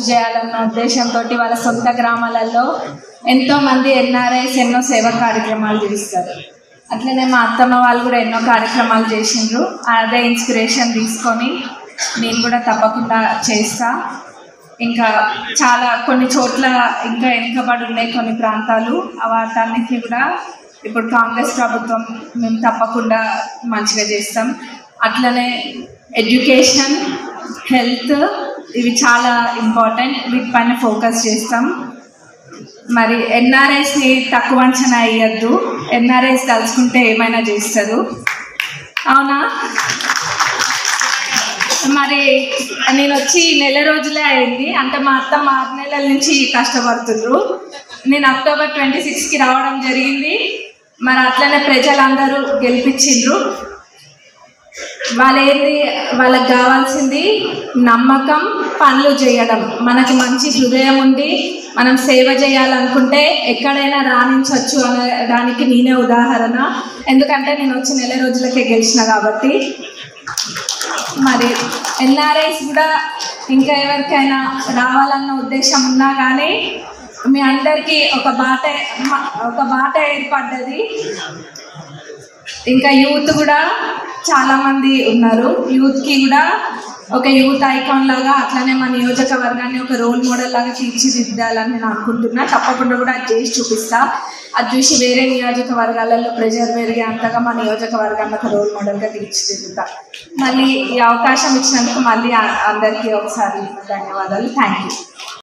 చేయాలన్న ఉద్దేశంతో వాళ్ళ సొంత గ్రామాలలో ఎంతోమంది ఎన్ఆర్ఐస్ ఎన్నో సేవా కార్యక్రమాలు చేస్తారు. అట్లనే మా అత్తమ్మ వాళ్ళు కూడా ఎన్నో కార్యక్రమాలు చేసిండ్రు. అదే ఇన్స్పిరేషన్ తీసుకొని నేను కూడా తప్పకుండా చేస్తా. ఇంకా చాలా కొన్ని చోట్ల ఇంకా వెనుకబడి ఉన్నాయి కొన్ని ప్రాంతాలు, వాటన్నిటిని కూడా ఇప్పుడు కాంగ్రెస్ ప్రభుత్వం మేము తప్పకుండా మంచిగా చేస్తాం. అట్లనే ఎడ్యుకేషన్, హెల్త్ ఇవి చాలా ఇంపార్టెంట్, వీటిపైన ఫోకస్ చేస్తాం. మరి ఎన్ఆర్ఐస్ని తక్కువ అంచనా వేయద్దు, ఎన్ఆర్ఐస్ తలుచుకుంటే ఏమైనా చేస్తారు, అవునా? మరి నేను వచ్చి నెల రోజులే అయింది, అంటే మా అత్తమ్మ 6 నెలల నుంచి కష్టపడుతుండ్రు. నేను అక్టోబర్ 26కి రావడం జరిగింది. మరి అట్లనే ప్రజలందరూ గెలిపించిండ్రు. వాళ్ళకి కావాల్సింది నమ్మకం, పనులు చేయడం. మనకి మంచి హృదయం ఉండి మనం సేవ చేయాలనుకుంటే ఎక్కడైనా రాణించవచ్చు అనే దానికి నేనే ఉదాహరణ. ఎందుకంటే నేను వచ్చి నెల రోజులకే గెలిచిన కాబట్టి. మరి ఎన్ఆర్ఐస్ కూడా ఇంకా ఎవరికైనా రావాలన్న ఉద్దేశం ఉన్నా కానీ మీ అందరికీ ఒక బాట ఏర్పడ్డది. ఇంకా యూత్ కూడా చాలామంది ఉన్నారు. యూత్కి కూడా ఒక యూత్ ఐకాన్ లాగా అట్లనే మా నియోజకవర్గాన్ని ఒక రోల్ మోడల్ లాగా తీర్చిదిద్దాలని నేను అనుకుంటున్నా. తప్పకుండా కూడా అది చేసి చూపిస్తా. అది చూసి వేరే నియోజకవర్గాలలో ప్రెజర్ పెరిగే అంతగా మా నియోజకవర్గాన్ని ఒక రోల్ మోడల్గా తీర్చిదిద్దుతా. మళ్ళీ ఈ అవకాశం ఇచ్చినందుకు మళ్ళీ అందరికీ ఒకసారి ధన్యవాదాలు. Thank you.